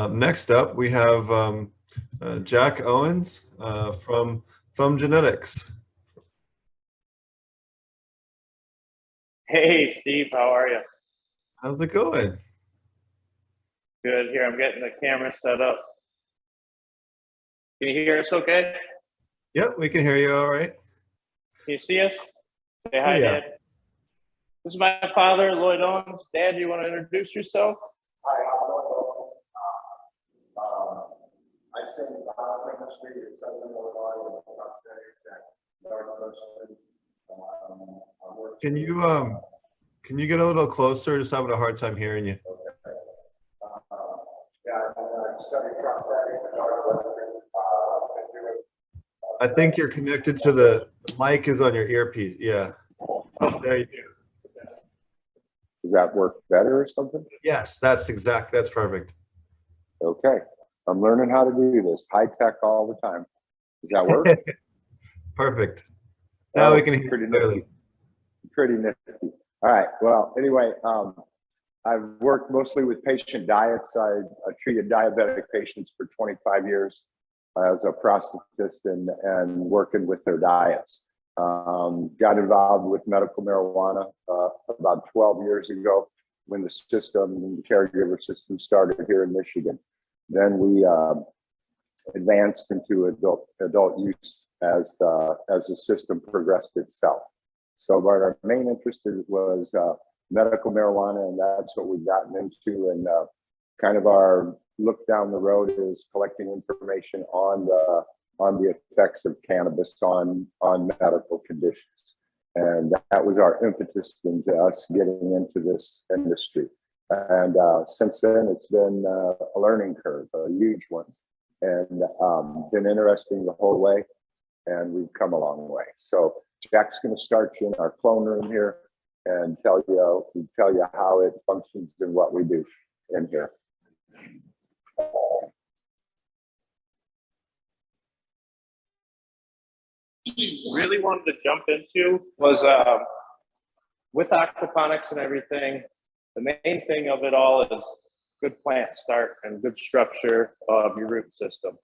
Next up, we have Jack Owens from Thumb Genetics. Hey, Steve, how are you? How's it going? Good. Here, I'm getting the camera set up. Can you hear us okay? Yep, we can hear you all right. Can you see us? Say hi, yeah. Dad. This is my father, Lloyd Owens. Dad, do you want to introduce yourself? Hi, I'm Lloyd Owens. I studied biochemistry at Southern Illinois and prosthetics at Northwestern. Can you get a little closer? Just having a hard time hearing you. Okay. I studied prosthetics at Northwestern. I think you're connected to the mic is on your earpiece. Yeah. There you go. Does that work better or something? Yes, that's perfect. Okay. I'm learning how to do this. High tech all the time. Does that work? Perfect. Now we can hear pretty you clearly. Pretty nifty. All right. Well, anyway, I've worked mostly with patient diets. I treated diabetic patients for 25 years as a prosthetist and working with their diets. Got involved with medical marijuana about 12 years ago when the caregiver system started here in Michigan. Then we advanced into adult use as the system progressed itself. So our main interest was medical marijuana, and that's what we've gotten into. And kind of our look down the road is collecting information on the effects of cannabis on medical conditions. And that was our impetus into us getting into this industry. And since then, it's been a learning curve, a huge one, and been interesting the whole way. And we've come a long way. So Jack's going to start you in our clone room here and tell you how it functions and what we do in here. Really wanted to jump into was with aquaponics and everything, the main thing of it all is good plant start and good structure of your root system.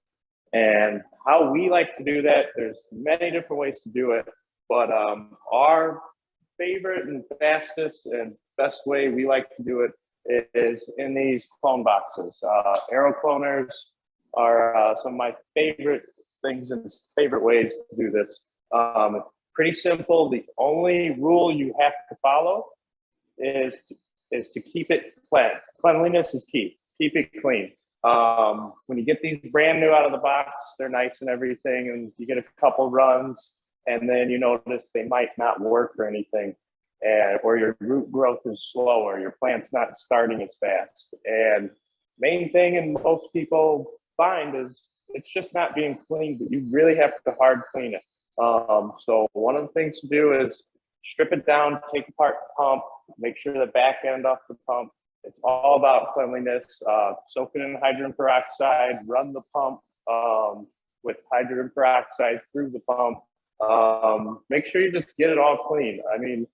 And how we like to do that, there's many different ways to do it, but our favorite and fastest and best way we like to do it is in these clone boxes. Arrow cloners are some of my favorite things and favorite ways to do this. It's pretty simple. The only rule you have to follow is to keep it clean. Cleanliness is key. Keep it clean. When you get these brand new out of the box, they're nice and everything, and you get a couple runs, and then you notice they might not work or anything, or your root growth is slower, your plant's not starting as fast. And main thing, and most people find, is it's just not being cleaned, but you really have to hard clean it. So one of the things to do is strip it down, take apart the pump, make sure the back end off the pump. It's all about cleanliness. Soak it in hydrogen peroxide, run the pump with hydrogen peroxide through the pump. Make sure you just get it all clean. I mean,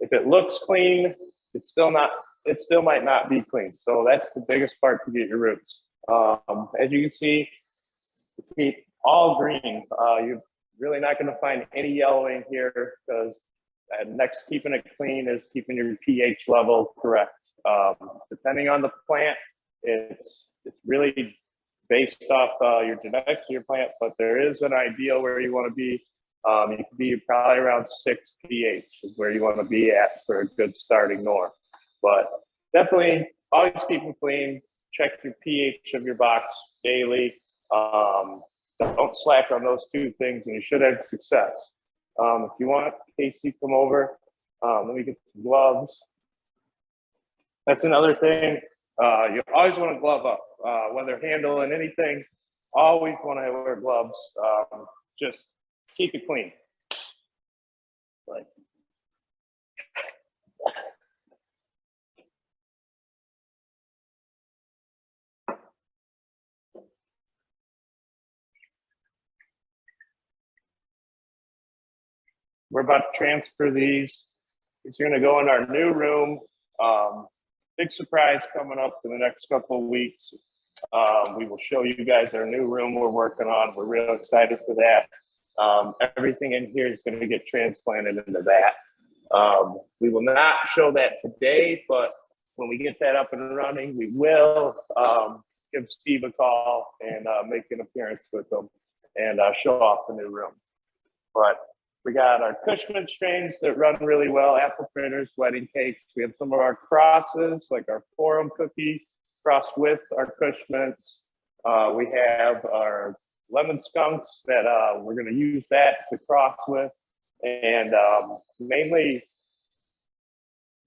if it looks clean, it still might not be clean. So that's the biggest part to get your roots. As you can see, it's all green. You're really not going to find any yellowing here, because next keeping it clean is keeping your pH level correct. Depending on the plant, it's really based off your genetics of your plant, but there is an ideal where you want to be. You could be probably around 6 pH is where you want to be at for a good starting norm. But definitely always keep them clean. Check your pH of your box daily. Don't slack on those two things, and you should have success. If you want, Casey, come over. Let me get some gloves. That's another thing. You always want to glove up, whether handling anything. Always want to wear gloves. Just keep it clean. Like, we're about to transfer these. It's going to go in our new room. Big surprise coming up in the next couple of weeks. We will show you guys our new room we're working on. We're real excited for that. Everything in here is going to get transplanted into that. We will not show that today, but when we get that up and running, we will give Steve a call and make an appearance with him and show off the new room. But we got our Cushman strains that run really well, apple fritters, wedding cakes. We have some of our crosses, like our forum cookie crossed with our Cushmans. We have our lemon skunks that we're going to use that to cross with. And mainly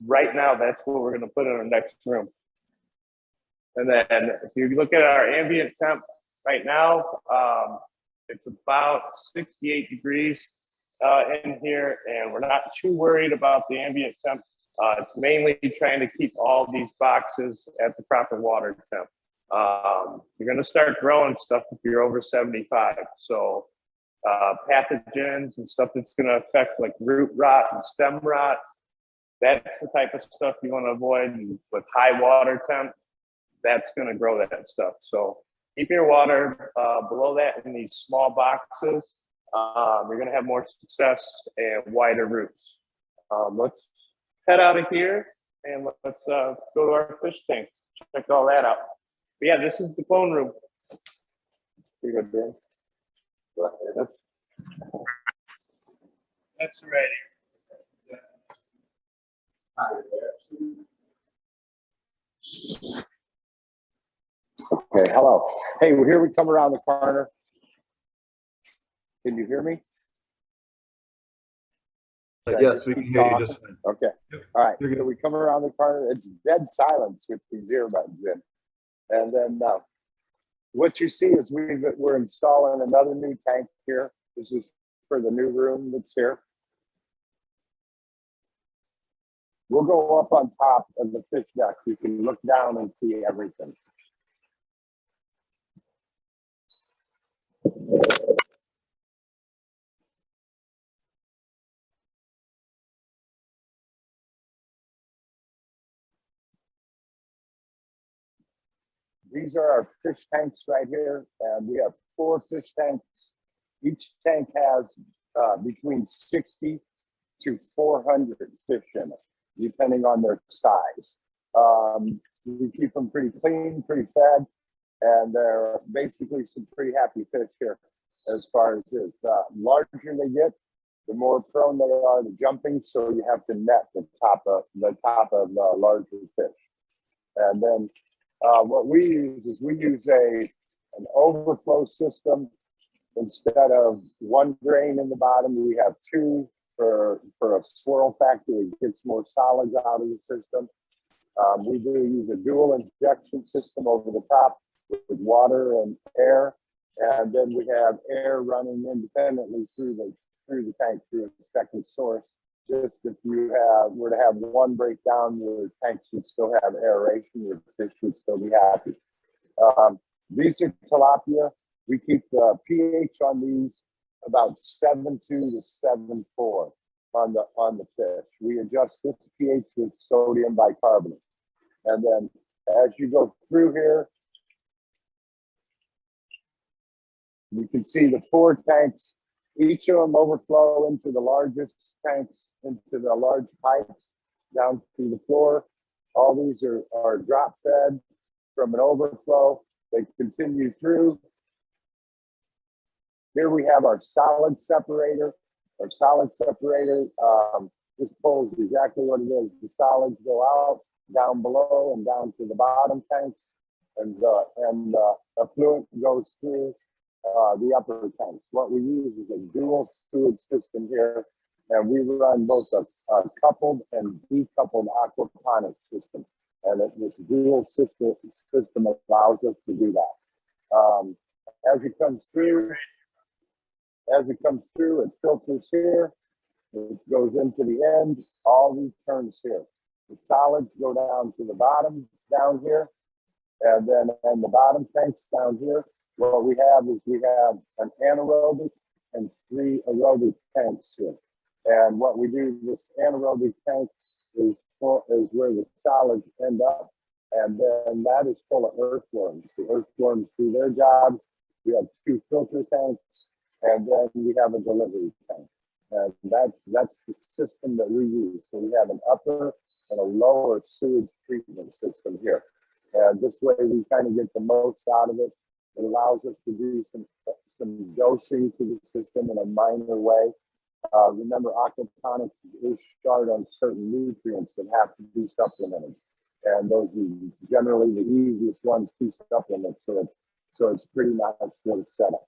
right now, that's what we're going to put in our next room. And then if you look at our ambient temp right now, it's about 68 degrees in here, and we're not too worried about the ambient temp. It's mainly trying to keep all these boxes at the proper water temp. You're going to start growing stuff if you're over 75. So pathogens and stuff that's going to affect like root rot and stem rot, that's the type of stuff you want to avoid. And with high water temp, that's going to grow that stuff. So keep your water below that in these small boxes. You're going to have more success and wider roots. Let's head out of here and let's go to our fish tank. Check all that out. But yeah, this is the clone room. Pretty good, Dan. That's right. Okay, hello. Hey, well, here we come around the corner. Can you hear me? Yes, we can hear you just fine. Okay. All right. You're good. So we come around the corner. It's dead silence with these earbuds in. And then what you see is we're installing another new tank here. This is for the new room that's here. We'll go up on top of the fish deck. You can look down and see everything. These are our fish tanks right here, and we have 4 fish tanks. Each tank has between 60 to 400 fish in it, depending on their size. We keep them pretty clean, pretty fed, and they're basically some pretty happy fish here as far as this. The larger they get, the more prone they are to jumping, so you have to net the top of the larger fish. And then what we use is we use an overflow system. Instead of 1 drain in the bottom, we have 2 for a swirl factor. It gets more solids out of the system. We do use a dual injection system over the top with water and air, and then we have air running independently through the tank through a second source. Just if you were to have 1 breakdown, your tanks would still have aeration, your fish would still be happy. These are tilapia. We keep the pH on these about 7.2 to 7.4 on the fish. We adjust this pH with sodium bicarbonate. And then as you go through here, you can see the 4 tanks. Each of them overflow into the largest tanks, into the large pipes down through the floor. All these are drop fed from an overflow. They continue through. Here we have our solid separator. Our solid separator, this pulls exactly what it is. The solids go out, down below, and down to the bottom tanks, and the effluent goes through the upper tanks. What we use is a dual sewage system here, and we run both a coupled and decoupled aquaponic system. And this dual system allows us to do that. As it comes through, it filters here. It goes into the end. All these turns here. The solids go down to the bottom down here, and then the bottom tanks down here. What we have is an anaerobic and 3 aerobic tanks here. And what we do, this anaerobic tank is where the solids end up. And then that is full of earthworms. The earthworms do their jobs. We have 2 filter tanks, and then we have a delivery tank. And that's the system that we use. So we have an upper and a lower sewage treatment system here. And this way we kind of get the most out of it. It allows us to do some dosing to the system in a minor way. Remember, aquaponics is short on certain nutrients that have to be supplemented. And those are generally the easiest ones to supplement. So it's pretty nice little setup.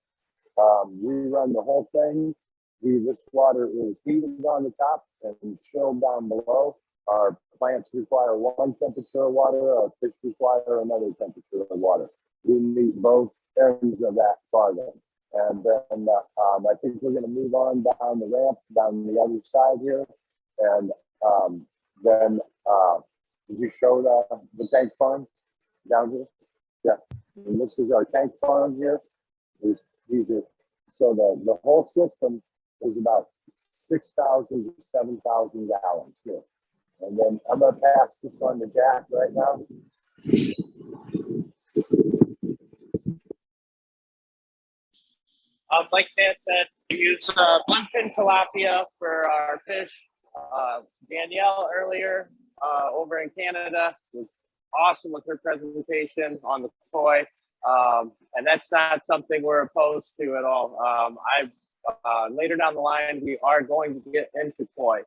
We run the whole thing. This water is heated on the top and chilled down below. Our plants require one temperature of water, our fish require another temperature of water. We meet both ends of that farthing. And then I think we're going to move on down the ramp, down the other side here. And then did you show the tank farm down here? Yeah. And this is our tank farm here. These are, so the whole system is about 6,000 to 7,000 gallons here. And then I'm going to pass this on to Jack right now. Like Dan said, we use bluefin tilapia for our fish. Danielle earlier over in Canada was awesome with her presentation on the koi. And that's not something we're opposed to at all. Later down the line, we are going to get into koi.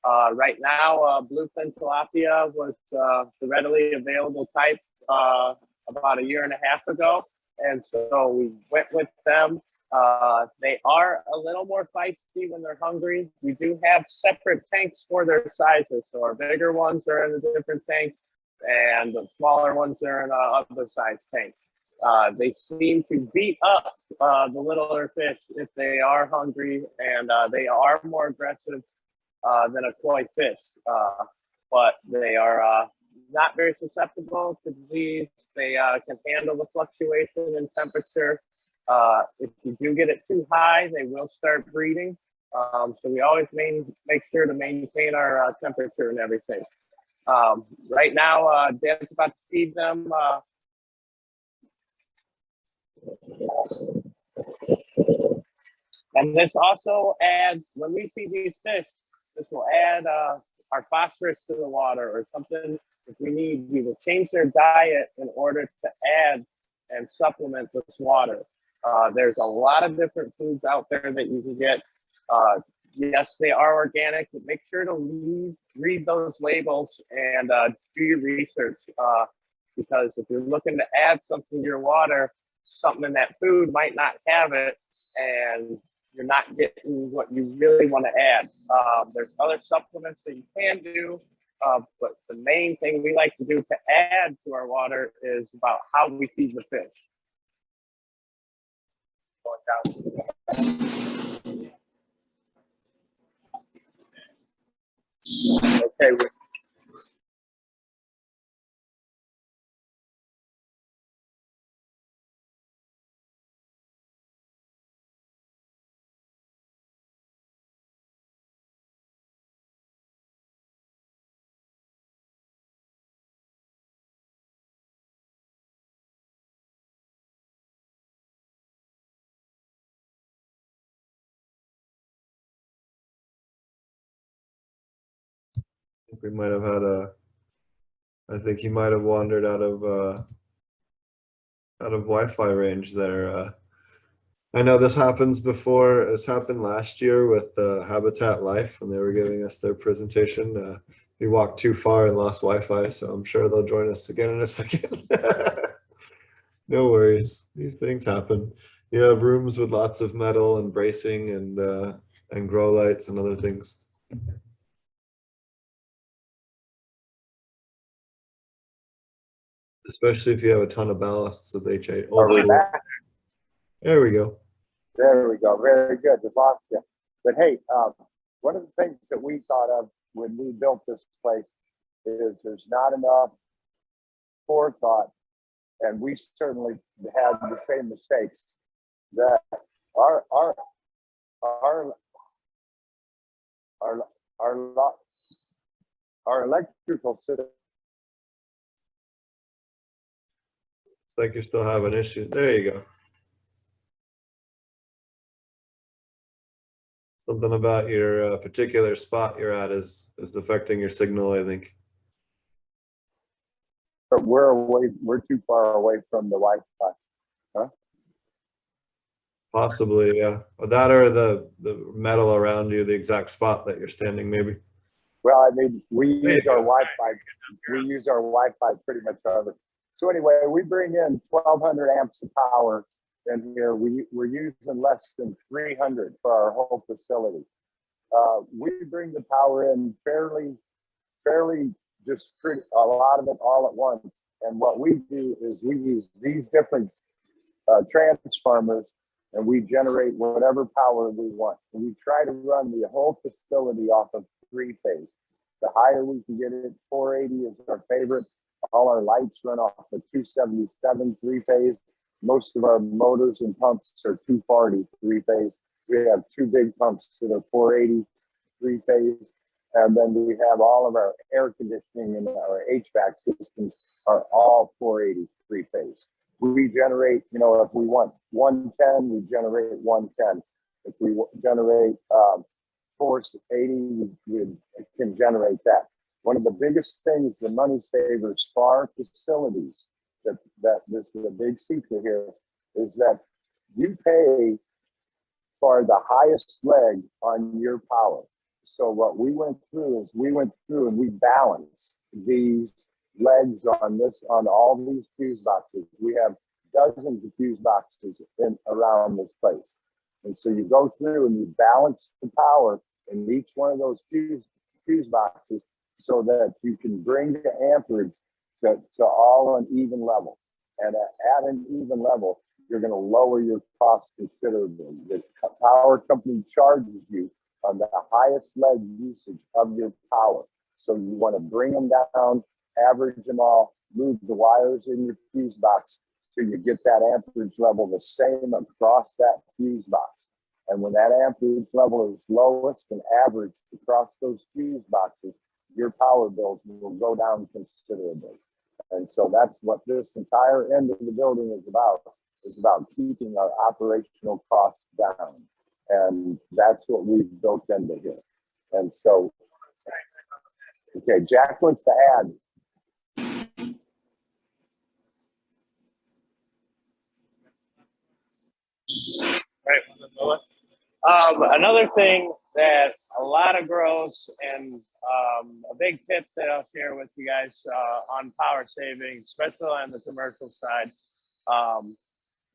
Right now, bluefin tilapia was the readily available type about 1.5 years ago. And so we went with them. They are a little more feisty when they're hungry. We do have separate tanks for their sizes. So our bigger ones are in a different tank and the smaller ones are in other size tank. They seem to beat up the littler fish if they are hungry, and they are more aggressive than a koi fish. But they are not very susceptible to disease. They can handle the fluctuation in temperature. If you do get it too high, they will start breeding. So we always make sure to maintain our temperature and everything. Right now, Dan's about to feed them. And this also adds, when we feed these fish, this will add our phosphorus to the water or something. If we need, we will change their diet in order to add and supplement this water. There's a lot of different foods out there that you can get. Yes, they are organic, but make sure to read those labels and do your research. Because if you're looking to add something to your water, something in that food might not have it, and you're not getting what you really want to add. There's other supplements that you can do, but the main thing we like to do to add to our water is about how we feed the fish. Okay. We might have had I think he might have wandered out of Wi-Fi range there. I know this happens before. This happened last year with Habitat Life when they were giving us their presentation. We walked too far and lost Wi-Fi, so I'm sure they'll join us again in a second. No worries. These things happen. You have rooms with lots of metal and bracing and grow lights and other things. Especially if you have a ton of ballasts that they change. Are we back? There we go. There we go. Very good. The lost you. But hey, one of the things that we thought of when we built this place is there's not enough forethought, and we certainly had the same mistakes that our electrical system It's like you still have an issue. There you go. Something about your particular spot you're at is affecting your signal, I think. But we're too far away from the Wi-Fi. Huh? Possibly, yeah. Or that or the metal around you, the exact spot that you're standing, maybe. Well, I mean, we There you use our go. Wi-Fi. We use our Wi-Fi pretty much everything. So anyway, we bring in 1,200 amps of power in here. We're using less than 300 for our whole facility. We bring the power in fairly just a lot of it all at once. And what we do is we use these different transformers, and we generate whatever power we want. And we try to run the whole facility off of 3-phase. The higher we can get it, 480 is our favorite. All our lights run off of 277 3-phase. Most of our motors and pumps are 240 3-phase. We have 2 big pumps that are 480 3-phase. And then we have all of our air conditioning and our HVAC systems are all 480 3-phase. We generate, you know, if we want 110, we generate 110. If we generate 480, we can generate that. One of the biggest things, the money savers for our facilities, that this is a big secret here, is that you pay for the highest leg on your power. So what we went through is we went through and we balanced these legs on all these fuse boxes. We have dozens of fuse boxes around this place. And so you go through and you balance the power in each one of those fuse boxes so that you can bring the amperage to all an even level. And at an even level, you're going to lower your cost considerably. The power company charges you on the highest leg usage of your power. So you want to bring them down, average them all, move the wires in your fuse box so you get that amperage level the same across that fuse box. And when that amperage level is lowest and average across those fuse boxes, your power bills will go down considerably. And so that's what this entire end of the building is about keeping our operational costs down. And that's what we've built into here. And so, okay, Jack wants to add. Right. Another thing that a lot of grows and a big tip that I'll share with you guys on power saving, especially on the commercial side.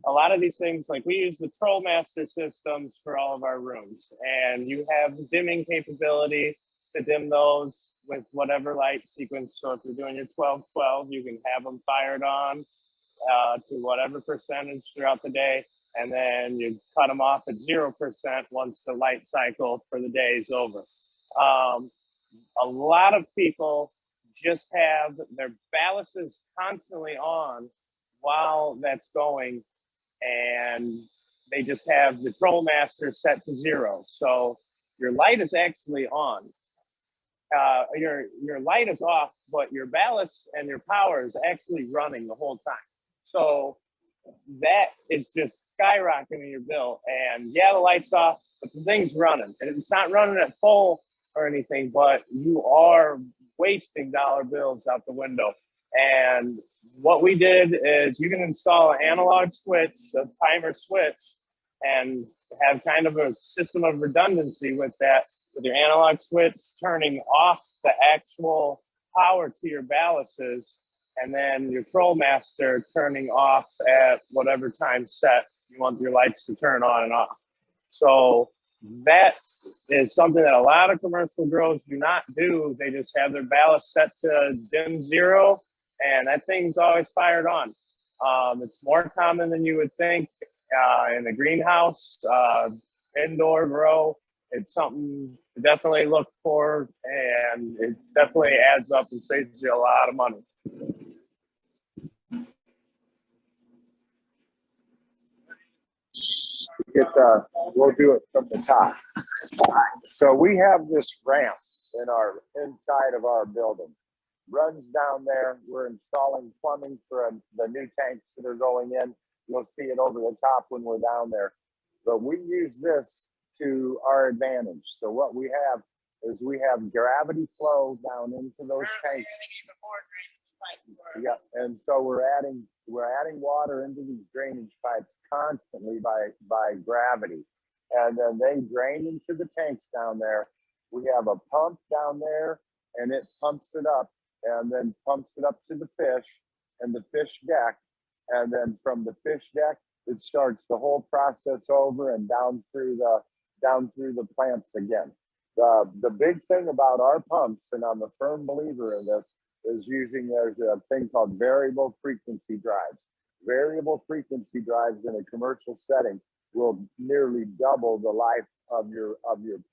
A lot of these things, like we use the TrollMaster systems for all of our rooms, and you have dimming capability to dim those with whatever light sequence. So if you're doing your 12-12, you can have them fired on to whatever percentage throughout the day, and then you cut them off at 0% once the light cycle for the day is over. A lot of people just have their ballasts constantly on while that's going, and they just have the TrollMaster set to 0. So your light is actually on. Your light is off, but your ballast and your power is actually running the whole time. So that is just skyrocketing your bill. And yeah, the light's off, but the thing's running. And it's not running at full or anything, but you are wasting dollar bills out the window. And what we did is you can install an analog switch, a timer switch, and have kind of a system of redundancy with that, with your analog switch turning off the actual power to your ballasts, and then your TrollMaster turning off at whatever time set you want your lights to turn on and off. So that is something that a lot of commercial grows do not do. They just have their ballast set to dim 0, and that thing's always fired on. It's more common than you would think in the greenhouse, indoor grow. It's something to definitely look for, and it definitely adds up and saves you a lot of money. We'll do it from the top. So we have this ramp inside of our building. runs down there. We're installing plumbing for the new tanks that are going in. You'll see it over the top when we're down there. But we use this to our advantage. So what we have is we have gravity flow down into those tanks. Yeah, and so we're adding water into these drainage pipes constantly by gravity, and then they drain into the tanks down there. We have a pump down there, and it pumps it up, and then pumps it up to the fish and the fish deck, and then from the fish deck, it starts the whole process over and down through the plants again. The big thing about our pumps, and I'm a firm believer in this, is there's a thing called variable frequency drives. Variable frequency drives in a commercial setting will nearly double the life of your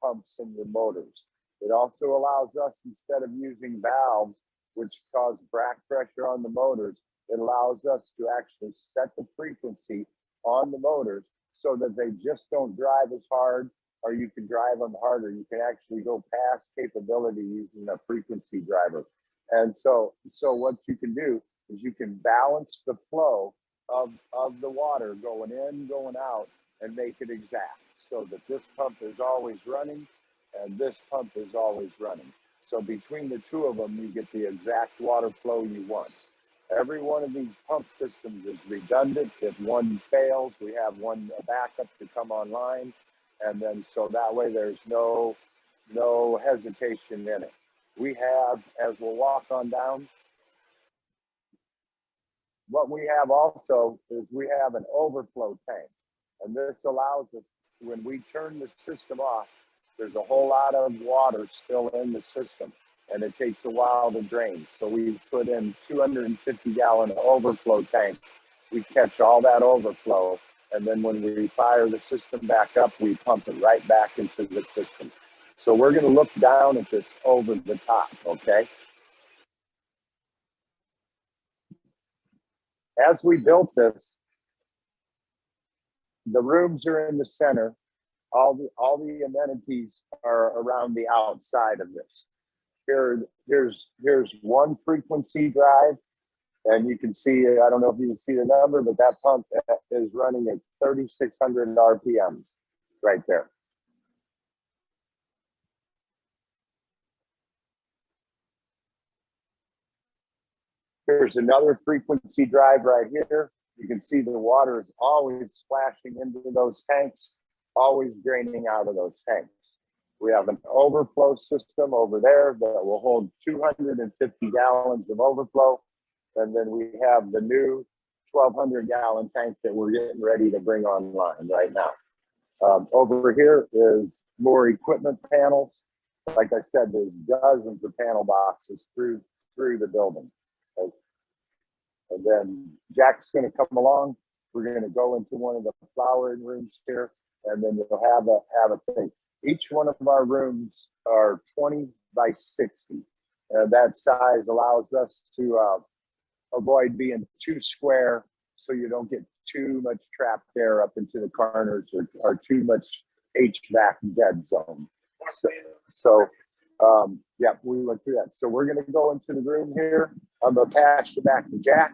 pumps and your motors. It also allows us, instead of using valves, which cause back pressure on the motors, it allows us to actually set the frequency on the motors so that they just don't drive as hard, or you can drive them harder. You can actually go past capability using a frequency driver. And so what you can do is you can balance the flow of the water going in, going out, and make it exact so that this pump is always running and this pump is always running. So between the two of them, you get the exact water flow you want. Every one of these pump systems is redundant. If one fails, we have one backup to come online. And then so that way there's no hesitation in it. We have, as we'll walk on down, what we have also is we have an overflow tank. And this allows us, when we turn the system off, there's a whole lot of water still in the system, and it takes a while to drain. So we put in 250-gallon overflow tank. We catch all that overflow, and then when we fire the system back up, we pump it right back into the system. So we're going to look down at this over the top, okay? As we built this, the rooms are in the center. All the amenities are around the outside of this. Here's one frequency drive, and you can see, I don't know if you can see the number, but that pump is running at 3,600 RPMs right there. Here's another frequency drive right here. You can see the water is always splashing into those tanks, always draining out of those tanks. We have an overflow system over there that will hold 250 gallons of overflow. And then we have the new 1,200-gallon tank that we're getting ready to bring online right now. Over here is more equipment panels. Like I said, there's dozens of panel boxes through the building. And then Jack's going to come along. We're going to go into one of the flowering rooms here, and then you'll have a thing. Each one of our rooms are 20 by 60. That size allows us to avoid being too square, so you don't get too much trapped air up into the corners or too much HVAC dead zone. So yeah, we went through that. So we're going to go into the room here. I'm going to pass you back to Jack.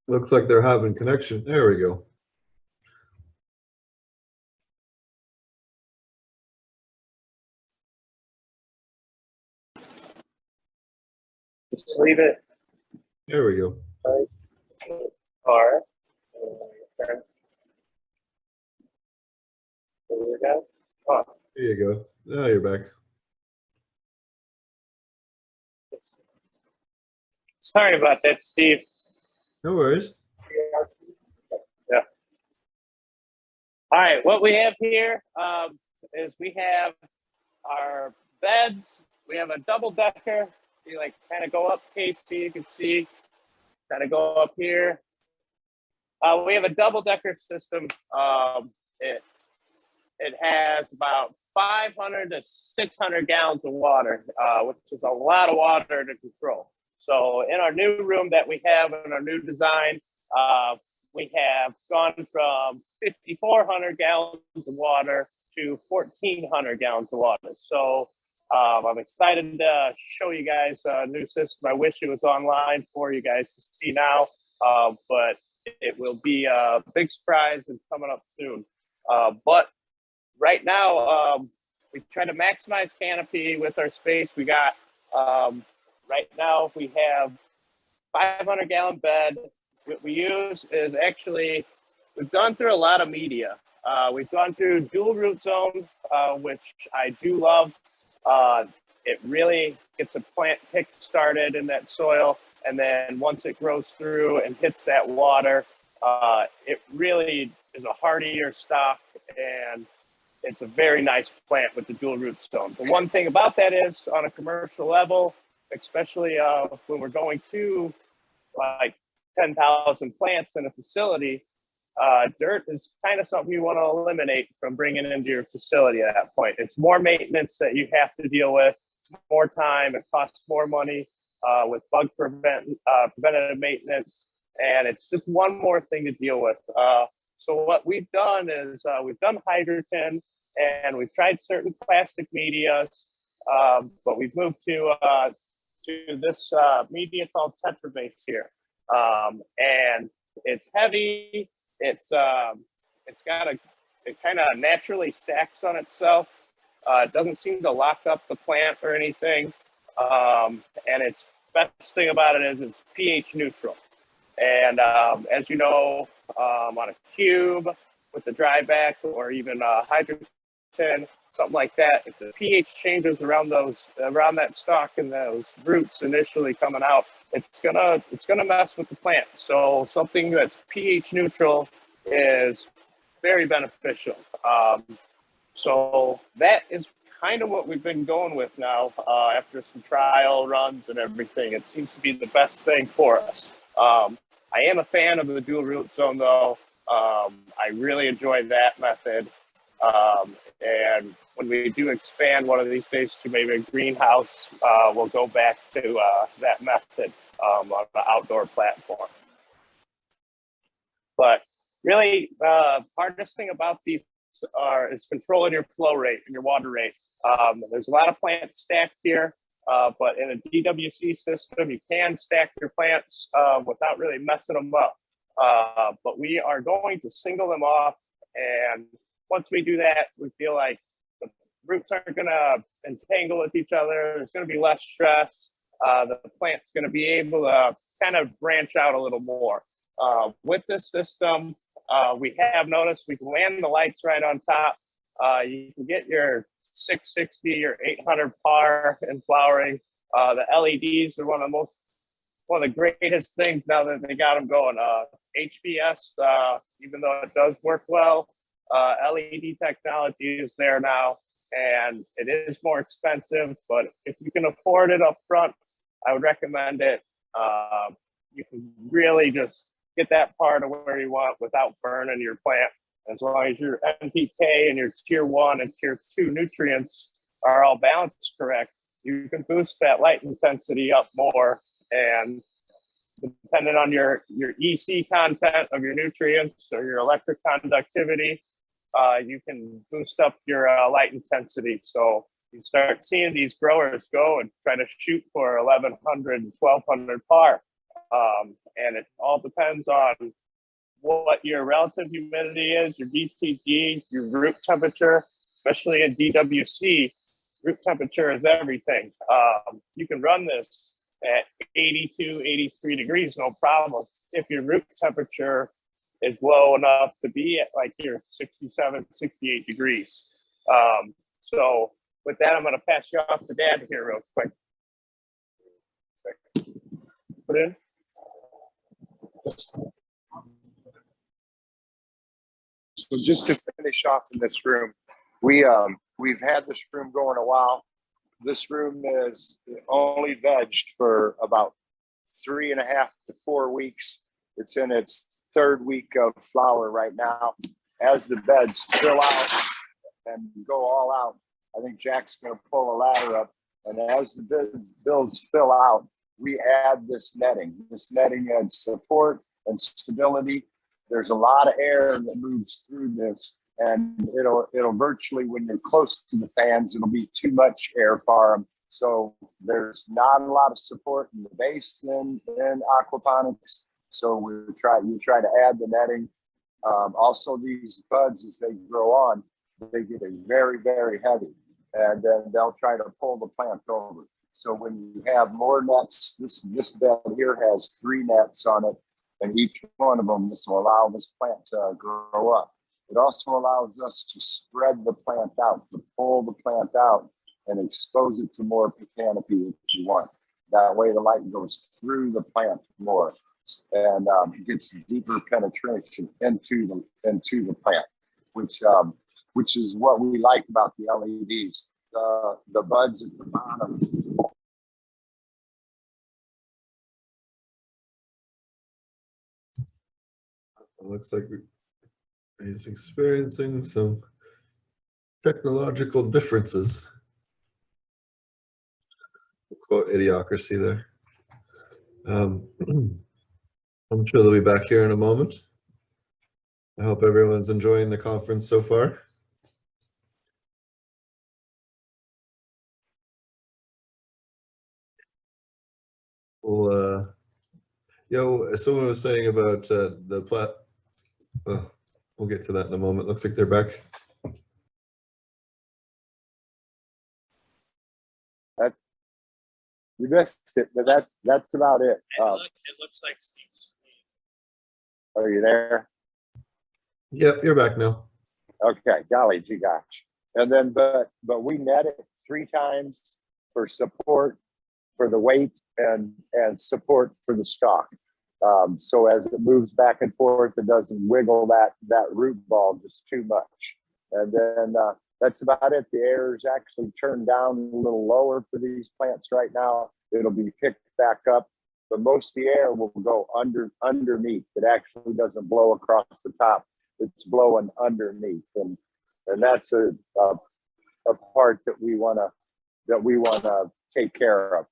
Looks like they're having connection. There we go. Just leave it. There we go. All right. There we go. Oh. There you go. Now you're back. Sorry about that, Steve. No worries. Yeah. All right, what we have here is we have our beds. We have a double decker. You like kind of go up, Casey, you can see, kind of go up here. We have a double decker system. It has about 500 to 600 gallons of water, which is a lot of water to control. So in our new room that we have in our new design, we have gone from 5,400 gallons of water to 1,400 gallons of water. So I'm excited to show you guys a new system. I wish it was online for you guys to see now, but it will be a big surprise and coming up soon. But right now, we try to maximize canopy with our space. We got, right now we have 500 gallon bed. What we use is actually, we've gone through a lot of media. We've gone through dual root zone, which I do love. It really gets a plant kick started in that soil. And then once it grows through and hits that water, it really is a hardier stock, and it's a very nice plant with the dual root zone. The one thing about that is on a commercial level, especially when we're going to like 10,000 plants in a facility, dirt is kind of something you want to eliminate from bringing into your facility at that point. It's more maintenance that you have to deal with, more time, it costs more money with bug preventative maintenance, and it's just one more thing to deal with. So what we've done is we've done hydrogen, and we've tried certain plastic medias, but we've moved to this media called Tetra Base here, and it's heavy. It kind of naturally stacks on itself. It doesn't seem to lock up the plant or anything, and its best thing about it is it's pH neutral. And as you know, on a cube with the dry back or even hydrogen, something like that, if the pH changes around that stalk and those roots initially coming out, it's gonna mess with the plant. So something that's pH neutral is very beneficial. So that is kind of what we've been going with now after some trial runs and everything. It seems to be the best thing for us. I am a fan of the dual root zone though. I really enjoy that method. And when we do expand one of these days to maybe a greenhouse, we'll go back to that method on the outdoor platform. But really, hardest thing about these is controlling your flow rate and your water rate. There's a lot of plants stacked here, but in a DWC system, you can stack your plants without really messing them up. But we are going to single them off, and once we do that, we feel like the roots aren't going to entangle with each other. There's going to be less stress. The plant's going to be able to kind of branch out a little more. With this system, we have noticed we can land the lights right on top. You can get your 660 or 800 par in flowering. The LEDs are one of the greatest things now that they got them going. HBS, even though it does work well, LED technology is there now, and it is more expensive, but if you can afford it up front, I would recommend it. You can really just get that part of where you want without burning your plant. As long as your NPK and your tier 1 and tier 2 nutrients are all balanced correct, you can boost that light intensity up more. And depending on your EC content of your nutrients or your electric conductivity, you can boost up your light intensity. So you start seeing these growers go and try to shoot for 1,100 and 1,200 par. And it all depends on what your relative humidity is, your DTG, your root temperature, especially in DWC, root temperature is everything. You can run this at 82, 83 degrees, no problem. If your root temperature is low enough to be at like your 67, 68 degrees. So with that, I'm going to pass you off to Dad here real quick. Put in. So just to finish off in this room, we've had this room going a while. This room is only vegged for about 3.5 to 4 weeks. It's in its 3rd week of flower right now. As the beds fill out and go all out, I think Jack's going to pull a ladder up, and as the builds fill out, we add this netting. This netting adds support and stability. There's a lot of air that moves through this, and it'll virtually, when you're close to the fans, it'll be too much air for them. So there's not a lot of support in the base in aquaponics. So you try to add the netting. Also, these buds, as they grow on, they get very, very heavy, and then they'll try to pull the plant over. So when you have more nets, this bed here has 3 nets on it, and each one of them, this will allow this plant to grow up. It also allows us to spread the plant out, to pull the plant out and expose it to more canopy if you want. That way the light goes through the plant more and gets deeper penetration into the plant, which is what we like about the LEDs. The buds at the bottom. It looks like he's experiencing some technological differences. Quote idiocracy there. I'm sure they'll be back here in a moment. I hope everyone's enjoying the conference so far. Well, someone was saying about the plat. We'll get to that in a moment. Looks like they're back. You missed it, but that's about it. It looks like Steve's. Are you there? Yep, you're back now. Okay, golly gee gosh. And then, but we net it 3 times for support for the weight and support for the stalk. So as it moves back and forth, it doesn't wiggle that root ball just too much. And then that's about it. The air is actually turned down a little lower for these plants right now. It'll be picked back up, but most of the air will go underneath. It actually doesn't blow across the top. It's blowing underneath, and that's a part that we want to take care of.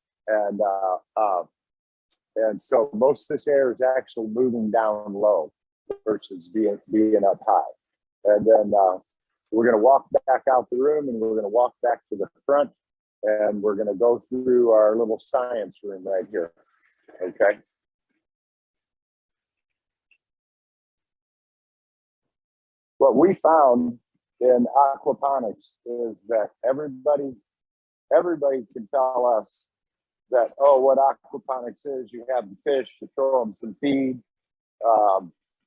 And so most of this air is actually moving down low versus being up high. And then we're going to walk back out the room, and we're going to walk back to the front, and we're going to go through our little science room right here. Okay. What we found in aquaponics is that everybody can tell us that, oh, what aquaponics is, you have the fish, you throw them some feed,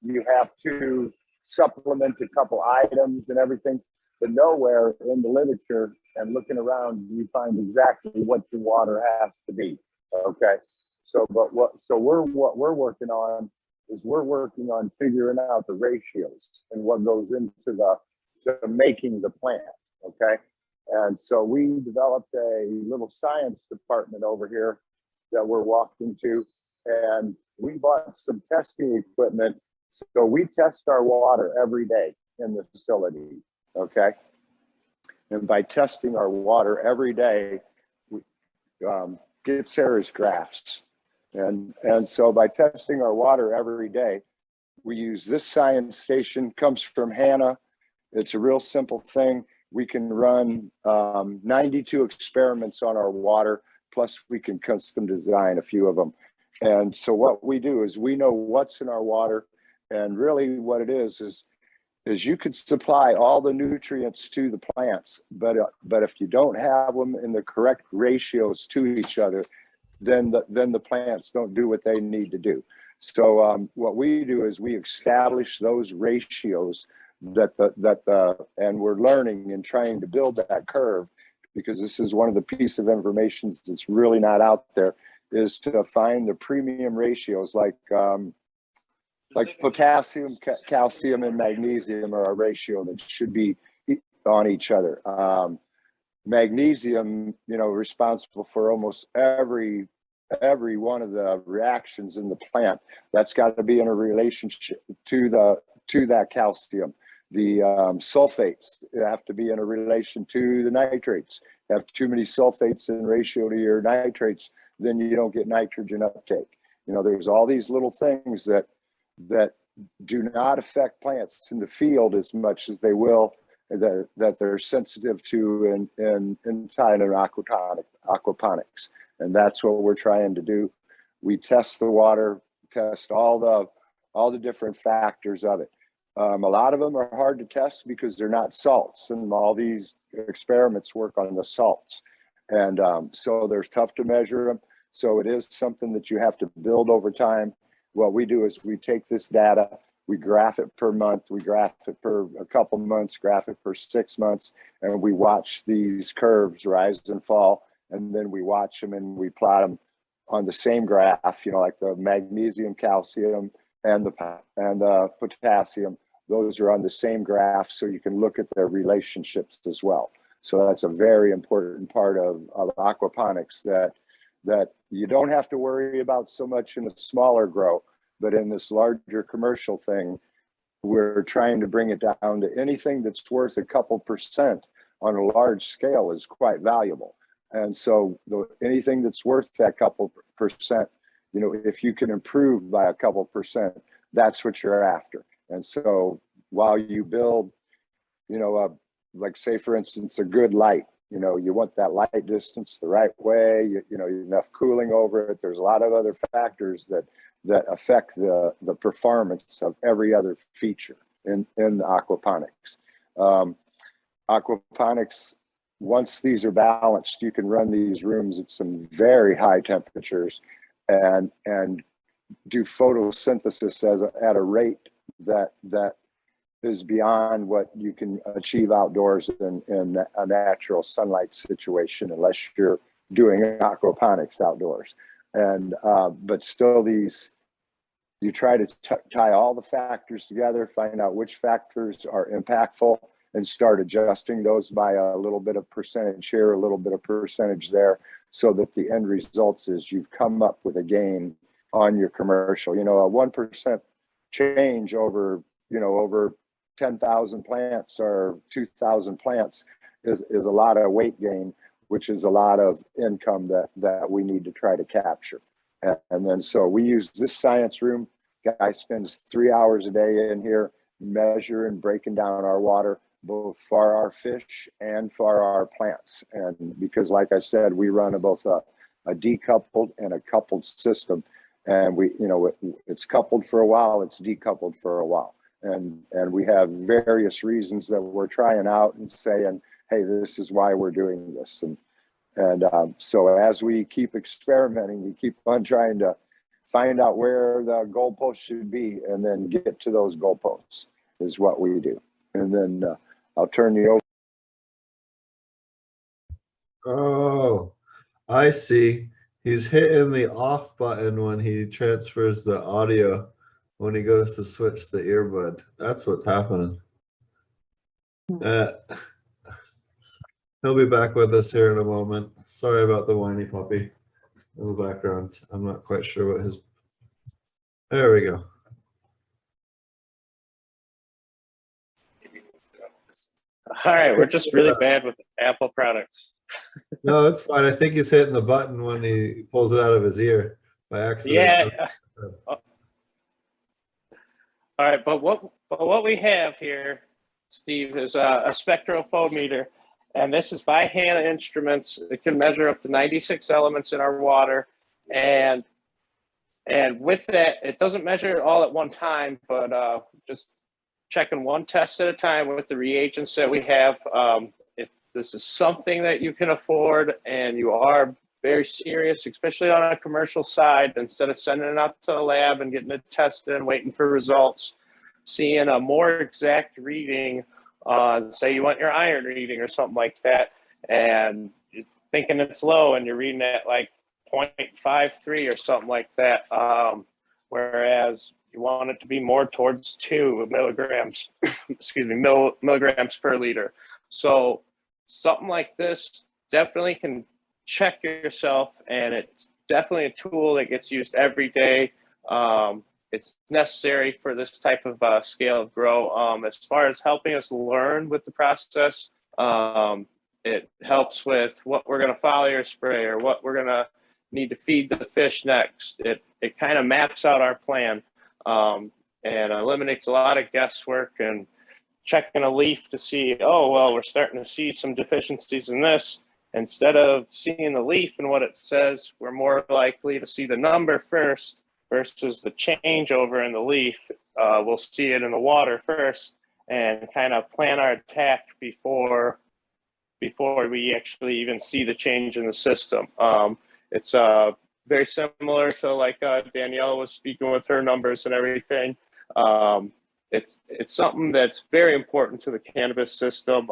you have to supplement a couple items and everything, but nowhere in the literature and looking around you find exactly what your water has to be. Okay, so what we're working on is we're working on figuring out the ratios and what goes into making the plant. Okay, and so we developed a little science department over here that we're walking to, and we bought some testing equipment. So we test our water every day in the facility, okay? And by testing our water every day, we get Sarah's graphs. And so by testing our water every day, we use this science station, comes from Hannah. It's a real simple thing. We can run 92 experiments on our water, plus we can custom design a few of them. And so what we do is we know what's in our water. And really what it is you could supply all the nutrients to the plants, but if you don't have them in the correct ratios to each other, then the plants don't do what they need to do. So what we do is we establish those ratios and we're learning and trying to build that curve, because this is one of the pieces of information that's really not out there, is to find the premium ratios like potassium, calcium, and magnesium are a ratio that should be on each other. Magnesium, responsible for almost every one of the reactions in the plant. That's got to be in a relationship to that calcium. sulfates have to be in a relation to the nitrates. Have too many sulfates in ratio to your nitrates, then you don't get nitrogen uptake. You know, there's all these little things that do not affect plants in the field as much as they will that they're sensitive to inside of aquaponics. And that's what we're trying to do. We test the water, test all the different factors of it. A lot of them are hard to test because they're not salts, and all these experiments work on the salts. And so they're tough to measure them. So it is something that you have to build over time. What we do is we take this data, we graph it per month, we graph it per a couple months, graph it per 6 months, and we watch these curves rise and fall. And then we watch them and we plot them on the same graph, you know, like the magnesium, calcium, and the potassium. Those are on the same graph, so you can look at their relationships as well. So that's a very important part of aquaponics that you don't have to worry about so much in a smaller grow, but in this larger commercial thing, we're trying to bring it down to anything that's worth a couple percent on a large scale is quite valuable. And so anything that's worth that couple percent, you know, if you can improve by a couple percent, that's what you're after. And so while you build, you know, like say for instance, a good light, you know, you want that light distance the right way, you know, enough cooling over it. There's a lot of other factors that affect the performance of every other feature in the aquaponics. Aquaponics, once these are balanced, you can run these rooms at some very high temperatures and do photosynthesis at a rate that is beyond what you can achieve outdoors in a natural sunlight situation, unless you're doing aquaponics outdoors. And but still, you try to tie all the factors together, find out which factors are impactful, and start adjusting those by a little bit of percentage here, a little bit of percentage there, so that the end results is you've come up with a gain on your commercial. You know, a 1% change over 10,000 plants or 2,000 plants is a lot of weight gain, which is a lot of income that we need to try to capture. And then so we use this science room. Guy spends 3 hours a day in here measuring, breaking down our water, both for our fish and for our plants. And because, like I said, we run both a decoupled and a coupled system. And we, you know, it's coupled for a while, it's decoupled for a while. And we have various reasons that we're trying out and saying, hey, this is why we're doing this. And so as we keep experimenting, we keep on trying to find out where the goalposts should be and then get to those goalposts is what we do. And then I'll turn you over. Oh, I see. He's hitting the off button when he transfers the audio, when he goes to switch the earbud. That's what's happening. He'll be back with us here in a moment. Sorry about the whiny puppy in the background. I'm not quite sure what his... There we go. All right, we're just really bad with Apple products. No, it's fine. I think he's hitting the button when he pulls it out of his ear by accident. Yeah. All right, but what we have here, Steve, is a spectrophotometer, and this is by hand instruments. It can measure up to 96 elements in our water, and with that, it doesn't measure it all at one time, but just checking one test at a time with the reagents that we have. If this is something that you can afford and you are very serious, especially on a commercial side, instead of sending it out to a lab and getting it tested and waiting for results, seeing a more exact reading, say you want your iron reading or something like that, and you're thinking it's low and you're reading at like 0.53 or something like that, whereas you want it to be more towards 2 milligrams, milligrams per liter. So something like this definitely can check yourself, and it's definitely a tool that gets used every day. it's necessary for this type of scale of grow. As far as helping us learn with the process, it helps with what we're going to foliar spray or what we're going to need to feed the fish next. It kind of maps out our plan, and eliminates a lot of guesswork and checking a leaf to see, oh, well, we're starting to see some deficiencies in this. Instead of seeing the leaf and what it says, we're more likely to see the number first versus the changeover in the leaf. We'll see it in the water first and kind of plan our attack before we actually even see the change in the system. It's very similar to like Danielle was speaking with her numbers and everything. It's something that's very important to the cannabis system.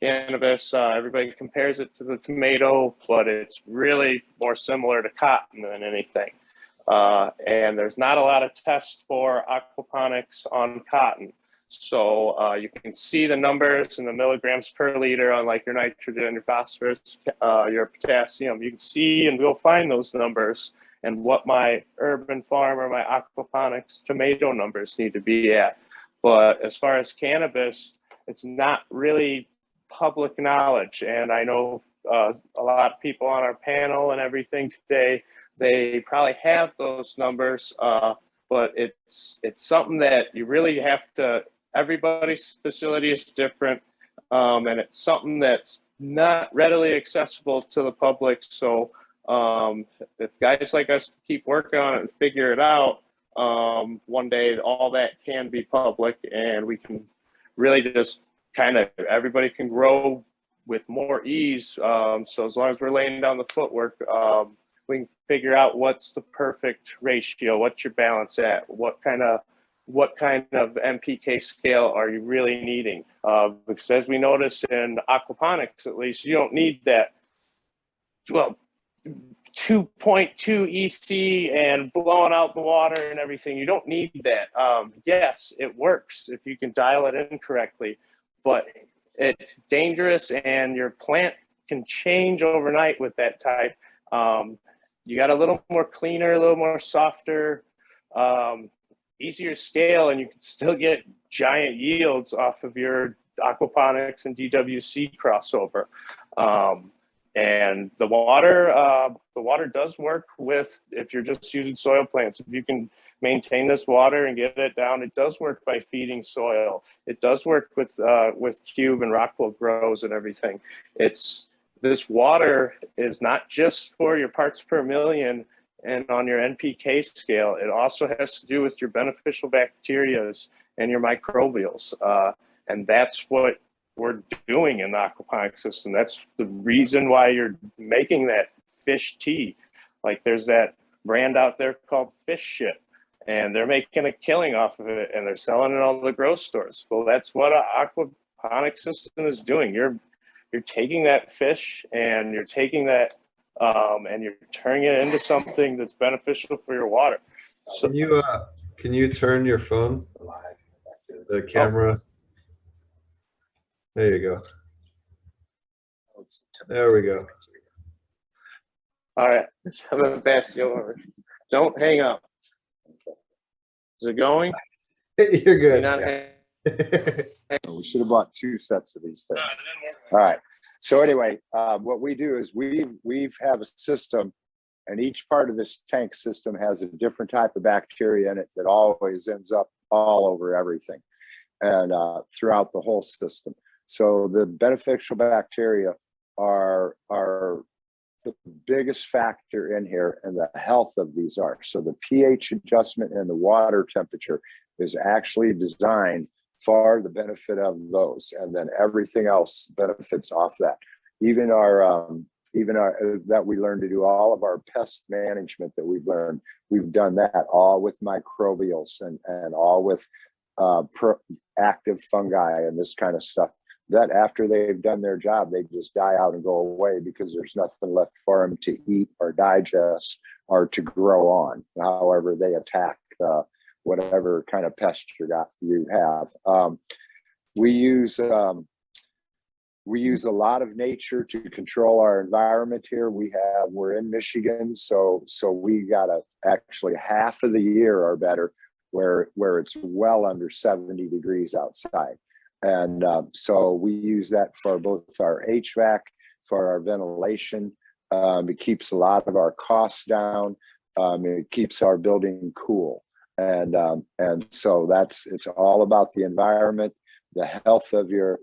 Cannabis, everybody compares it to the tomato, but it's really more similar to cotton than anything. And there's not a lot of tests for aquaponics on cotton. So you can see the numbers and the milligrams per liter on like your nitrogen, your phosphorus, your potassium. You can see and go find those numbers and what my urban farm or my aquaponics tomato numbers need to be at. But as far as cannabis, it's not really public knowledge. And I know a lot of people on our panel and everything today, they probably have those numbers, but it's something that you really have to, everybody's facility is different, and it's something that's not readily accessible to the public. So if guys like us keep working on it and figure it out, one day all that can be public and we can really just kind of, everybody can grow with more ease. So as long as we're laying down the footwork, we can figure out what's the perfect ratio, what's your balance at, what kind of NPK scale are you really needing? Because as we notice in aquaponics, at least, you don't need that, well, 2.2 EC and blowing out the water and everything. You don't need that. Yes, it works if you can dial it in correctly, but it's dangerous and your plant can change overnight with that type. You got a little more cleaner, a little more softer, easier scale, and you can still get giant yields off of your aquaponics and DWC crossover. And the water does work with, if you're just using soil plants, if you can maintain this water and get it down, it does work by feeding soil. It does work with cube and Rockwell grows and everything. This water is not just for your parts per million and on your NPK scale. It also has to do with your beneficial bacterias and your microbials. And that's what we're doing in the aquaponic system. That's the reason why you're making that fish tea. Like there's that brand out there called Fish Shit, and they're making a killing off of it and they're selling it in all the grocery stores. Well, that's what an aquaponic system is doing. You're taking that fish and you're taking that and you're turning it into something that's beneficial for your water. So Can you turn your phone, the camera? Oh. There you go. There we go. All right, I'm gonna pass you over. Don't hang up. Is it going? You're good. We should have bought 2 sets of these things. All right. So anyway, what we do is we have a system, and each part of this tank system has a different type of bacteria in it that always ends up all over everything and throughout the whole system. So the beneficial bacteria are the biggest factor in here, and the health of these are. So the pH adjustment and the water temperature is actually designed for the benefit of those, and then everything else benefits off that. Even our that we learned to do, all of our pest management that we've learned, we've done that all with microbials and all with active fungi and this kind of stuff, that after they've done their job, they just die out and go away because there's nothing left for them to eat or digest or to grow on. However, they attack whatever kind of pest you have. We use We use a lot of nature to control our environment here. We're in Michigan, so we got actually half of the year or better where it's well under 70 degrees outside. And so we use that for both our HVAC, for our ventilation. It keeps a lot of our costs down. It keeps our building cool. And so it's all about the environment, the health of your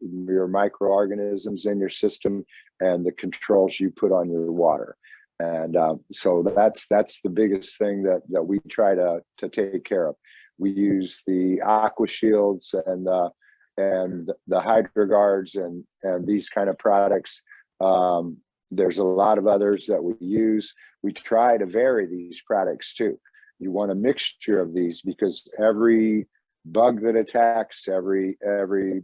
microorganisms in your system, and the controls you put on your water. And so that's the biggest thing that we try to take care of. We use the aqua shields and the HydroGuards and these kind of products. There's a lot of others that we use. We try to vary these products too. You want a mixture of these because every bug that attacks, every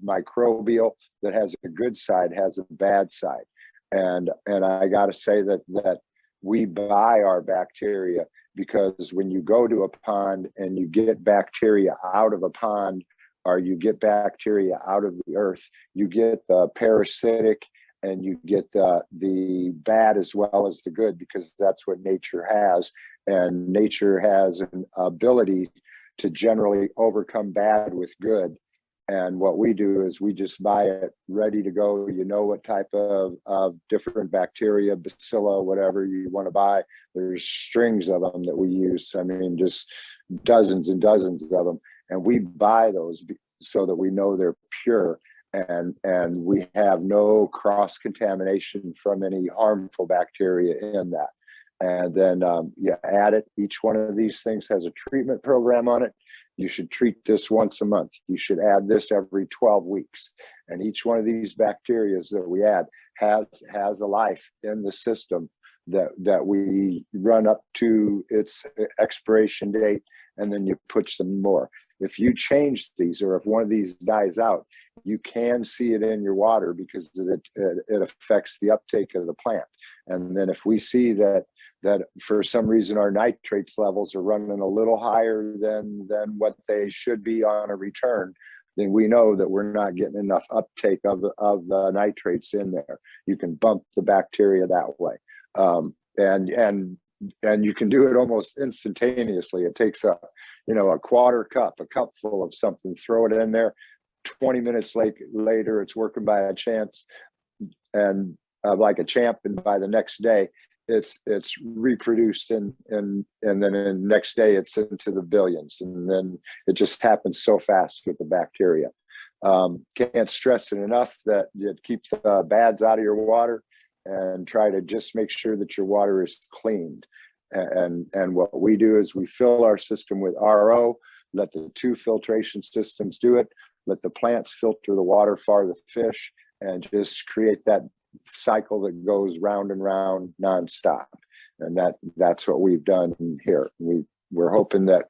microbial that has a good side has a bad side. And I got to say that we buy our bacteria, because when you go to a pond and you get bacteria out of a pond, or you get bacteria out of the earth, you get the parasitic and you get the bad as well as the good, because that's what nature has. And nature has an ability to generally overcome bad with good. And what we do is we just buy it ready to go. You know what type of different bacteria, bacilla, whatever you want to buy. There's strings of them that we use. I mean, just dozens and dozens of them. And we buy those so that we know they're pure and we have no cross contamination from any harmful bacteria in that. And then you add it. Each one of these things has a treatment program on it. You should treat this once a month. You should add this every 12 weeks. And each one of these bacteria that we add has a life in the system that we run up to its expiration date, and then you put some more. If you change these, or if one of these dies out, you can see it in your water because it affects the uptake of the plant. And then if we see that for some reason our nitrates levels are running a little higher than what they should be on a return, then we know that we're not getting enough uptake of the nitrates in there. You can bump the bacteria that way. And you can do it almost instantaneously. It takes a quarter cup, a cup full of something, throw it in there. 20 minutes later, it's working by a chance and like a champ. And by the next day, it's reproduced and then the next day it's into the billions. And then it just happens so fast with the bacteria. Can't stress it enough that it keeps the bads out of your water, and try to just make sure that your water is cleaned. And what we do is we fill our system with RO, let the 2 filtration systems do it, let the plants filter the water for the fish, and just create that cycle that goes round and round nonstop. And that's what we've done here. We're hoping that,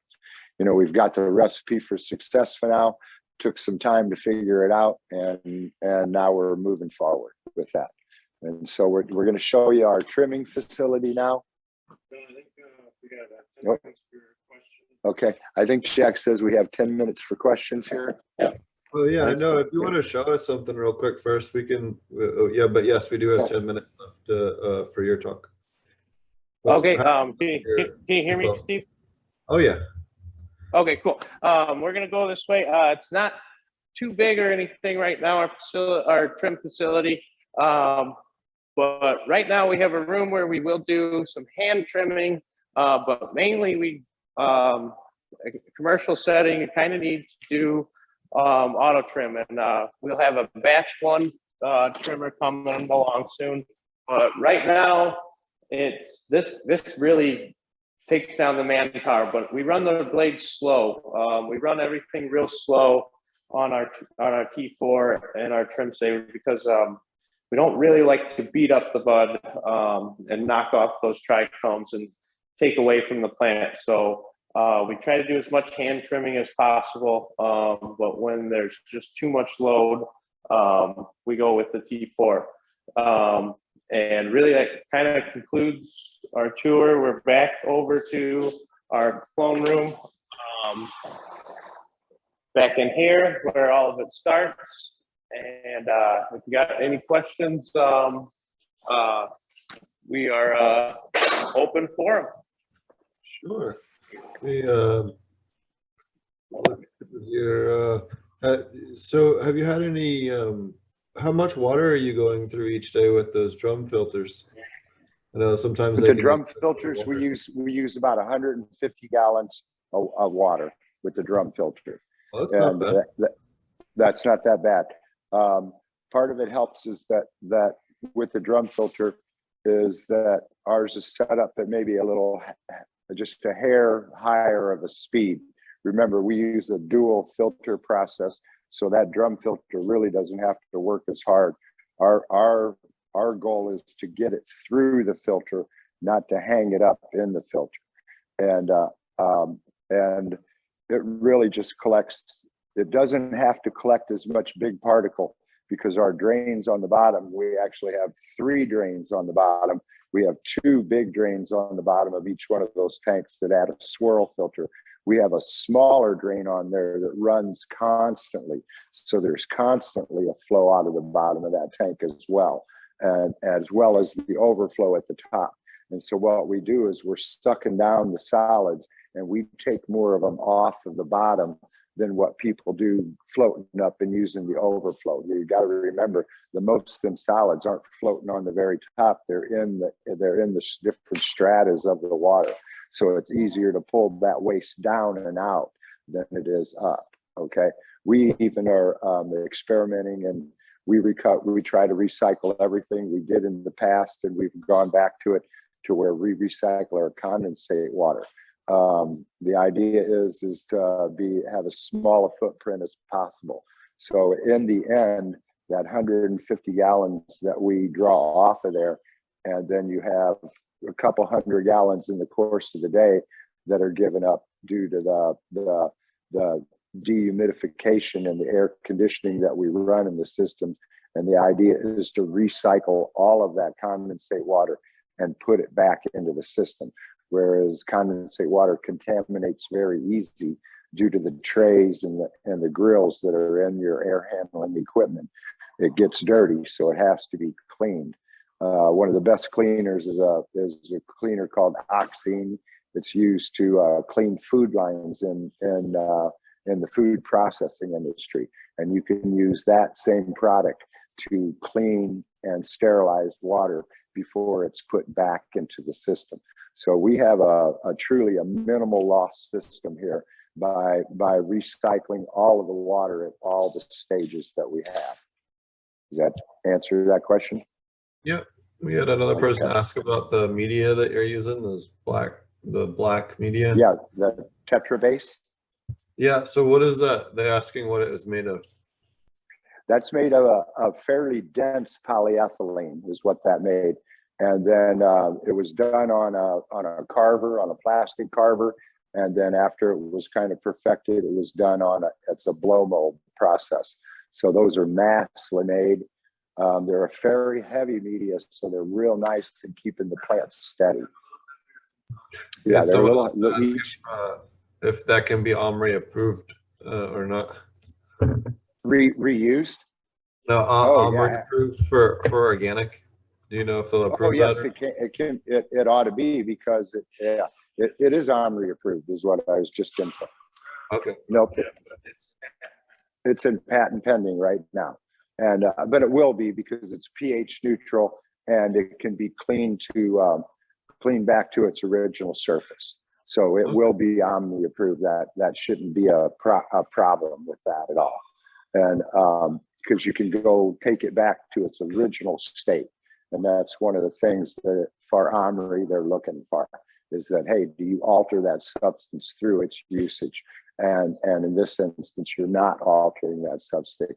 we've got the recipe for success for now. Took some time to figure it out, and now we're moving forward with that. And so we're going to show you our trimming facility now. I think we got 10 minutes for questions. Okay. I think Jack says we have 10 minutes for questions here. Oh yeah, I know. If you want to show us something real quick first, we can. Yeah, but yes, we do have 10 minutes left for your talk. Okay. Can you hear me, Steve? Oh yeah. Okay, cool. We're gonna go this way. It's not too big or anything right now. Our trim facility. But right now we have a room where we will do some hand trimming, but mainly we a commercial setting, you kind of need to do auto trim, and we'll have a batch 1 trimmer coming along soon. But right now it's this really takes down the manpower, but we run the blades slow. We run everything real slow on our T4 and our trim saver, because we don't really like to beat up the bud and knock off those trichomes and take away from the plant. So we try to do as much hand trimming as possible, but when there's just too much load, we go with the T4. And really that kind of concludes our tour. We're back over to our clone room, back in here where all of it starts. And if you got any questions, we are open for them. Sure. Look at your, so have you had any, how much water are you going through each day with those drum filters? I know sometimes With they the can drum use filters, water. we use about 150 gallons of water with the drum filter. Well, that's not bad. That's not that bad. Part of it helps is that with the drum filter is that ours is set up at maybe a little, just a hair higher of a speed. Remember, we use a dual filter process, so that drum filter really doesn't have to work as hard. Our goal is to get it through the filter, not to hang it up in the filter. And it really just collects. It doesn't have to collect as much big particle because our drains on the bottom, we actually have 3 drains on the bottom. We have 2 big drains on the bottom of each one of those tanks that add a swirl filter. We have a smaller drain on there that runs constantly. So there's constantly a flow out of the bottom of that tank as well, and as well as the overflow at the top. And so what we do is we're sucking down the solids and we take more of them off of the bottom than what people do floating up and using the overflow. You got to remember, the most of them solids aren't floating on the very top. They're in the different stratas of the water. So it's easier to pull that waste down and out than it is up. Okay. We even are experimenting, and we try to recycle everything we did in the past, and we've gone back to it to where we recycle our condensate water. The idea is to have as small a footprint as possible. So in the end, that 150 gallons that we draw off of there, and then you have a couple hundred gallons in the course of the day that are given up due to the dehumidification and the air conditioning that we run in the system. And the idea is to recycle all of that condensate water and put it back into the system. Whereas condensate water contaminates very easy due to the trays and the grills that are in your air handling equipment. It gets dirty, so it has to be cleaned. One of the best cleaners is a cleaner called Oxine. It's used to clean food lines in the food processing industry. And you can use that same product to clean and sterilize water before it's put back into the system. So we have a truly a minimal loss system here by recycling all of the water at all the stages that we have. Does that answer that question? Yeah. We had another person ask about the media that you're using, the black media. Yeah, the Tetra base. Yeah. So what is that? They're asking what it is made of. That's made of a fairly dense polyethylene is what that made. And then it was done on a carver, on a plastic carver. And then after it was kind of perfected, it was done it's a blow mold process. So those are mass-laminate. They're a very heavy media, so they're real nice in keeping the plants steady. Yeah, they're a little each. If that can be armory approved or not. Reused? No, armory approved for organic. Do you know if they'll approve yes, that? It ought to be, because it is armory approved is what I was just in for. Okay. Nope. It's in patent pending right now. And but it will be, because it's pH neutral and it can be cleaned back to its original surface. So it will be Omni approved. That shouldn't be a problem with that at all. And because you can go take it back to its original state. And that's one of the things that for Armory they're looking for, is that, hey, do you alter that substance through its usage? And in this instance, you're not altering that substance.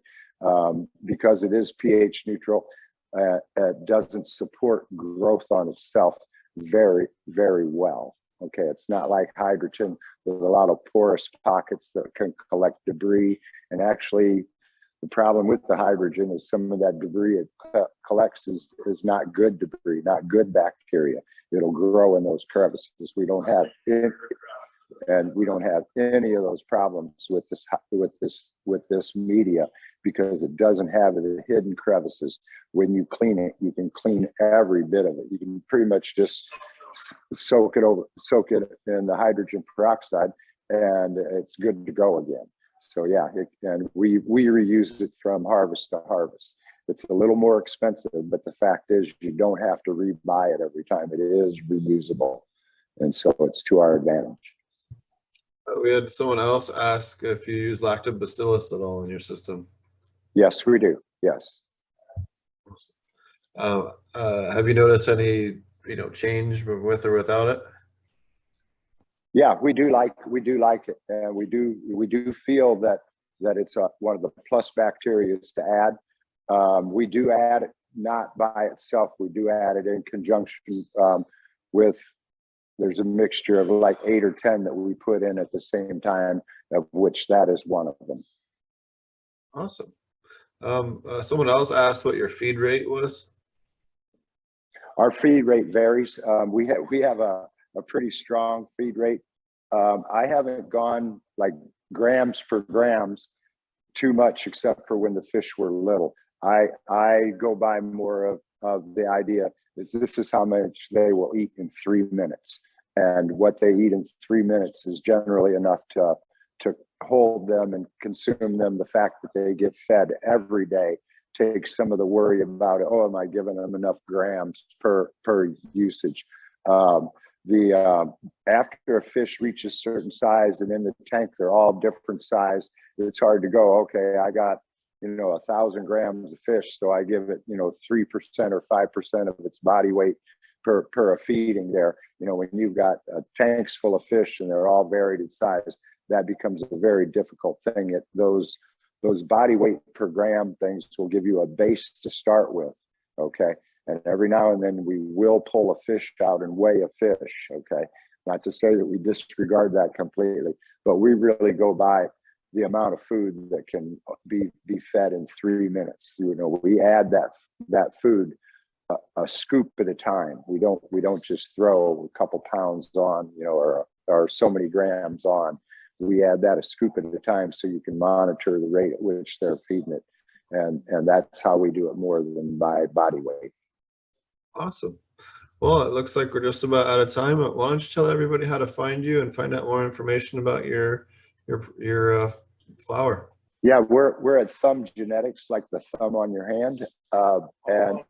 Because it is pH neutral, it doesn't support growth on itself very, very well. Okay, it's not like hydrogen. There's a lot of porous pockets that can collect debris. And actually, the problem with the hydrogen is some of that debris it collects is not good debris, not good bacteria. It'll grow in those crevices. We don't have And we don't have any of those problems with this media because it doesn't have the hidden crevices. When you clean it, you can clean every bit of it. You can pretty much just soak it in the hydrogen peroxide, and it's good to go again. So yeah, and we reuse it from harvest to harvest. It's a little more expensive, but the fact is you don't have to rebuy it every time. It is reusable, and so it's to our advantage. We had someone else ask if you use lactobacillus at all in your system. Yes, we do. Yes. Have you noticed any, change with or without it? Yeah, we do like it, and we do feel that it's one of the plus bacteria to add. We do add it not by itself. We do add it in conjunction with. There's a mixture of like 8 or 10 that we put in at the same time, of which that is one of them. Awesome. Someone else asked what your feed rate was. Our feed rate varies. We have a pretty strong feed rate. I haven't gone like grams per grams too much, except for when the fish were little. I go by more of the idea is this is how much they will eat in 3 minutes. And what they eat in 3 minutes is generally enough to hold them and consume them. The fact that they get fed every day takes some of the worry about, oh, am I giving them enough grams per usage? After a fish reaches a certain size, and in the tank, they're all different size. It's hard to go, okay, I got 1,000 grams of fish, so I give it 3% or 5% of its body weight per a feeding there. When you've got tanks full of fish and they're all varied in size, that becomes a very difficult thing. Those body weight per gram things will give you a base to start with, okay? And every now and then we will pull a fish out and weigh a fish, okay? Not to say that we disregard that completely, but we really go by the amount of food that can be fed in 3 minutes. We add that food a scoop at a time. We don't just throw a couple pounds on, or so many grams on. We add that a scoop at a time so you can monitor the rate at which they're feeding it. And that's how we do it more than by body weight. Awesome. Well, it looks like we're just about out of time. Why don't you tell everybody how to find you and find out more information about your flower? Yeah, we're at Thumb Genetics, like the thumb on your hand, and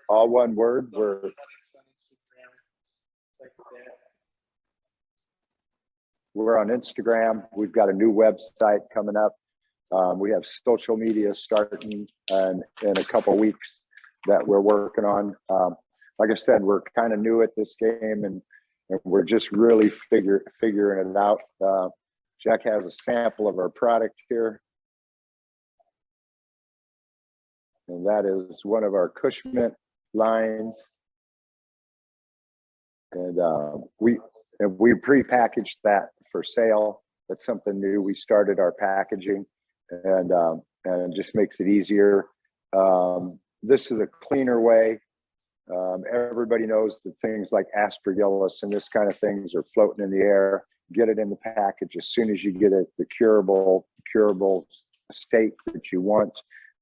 all one word. We're on Instagram. We've got a new website coming up. We have social media starting in a couple weeks that we're working on. Like I said, we're kind of new at this game, and we're just really figuring it out. Jack has a sample of our product here. And that is one of our Cushman lines. And we pre-packaged that for sale. That's something new. We started our packaging, and it just makes it easier. This is a cleaner way. Everybody knows that things like aspergillus and this kind of things are floating in the air. Get it in the package as soon as you get it the curable state that you want.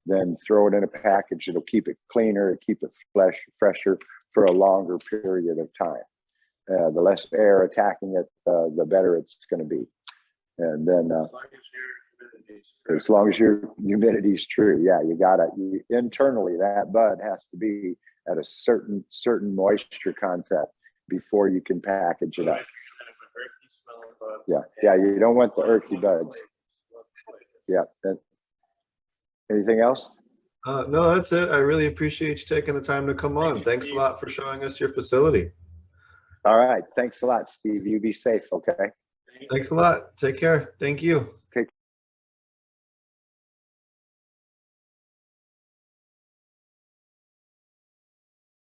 Then throw it in a package. It'll keep it cleaner, keep it fresher for a longer period of time. The less air attacking it, the better it's going to be. And then as long as your humidity is true, yeah, you internally that bud has to be at a certain moisture content before you can package it up. Yeah, you don't want the earthy buds. Yeah. Anything else? No, that's it. I really appreciate you taking the time to come on. Thanks a lot for showing us your facility. All right. Thanks a lot, Steve. You be safe, okay? Thanks a lot. Take care. Thank you. Take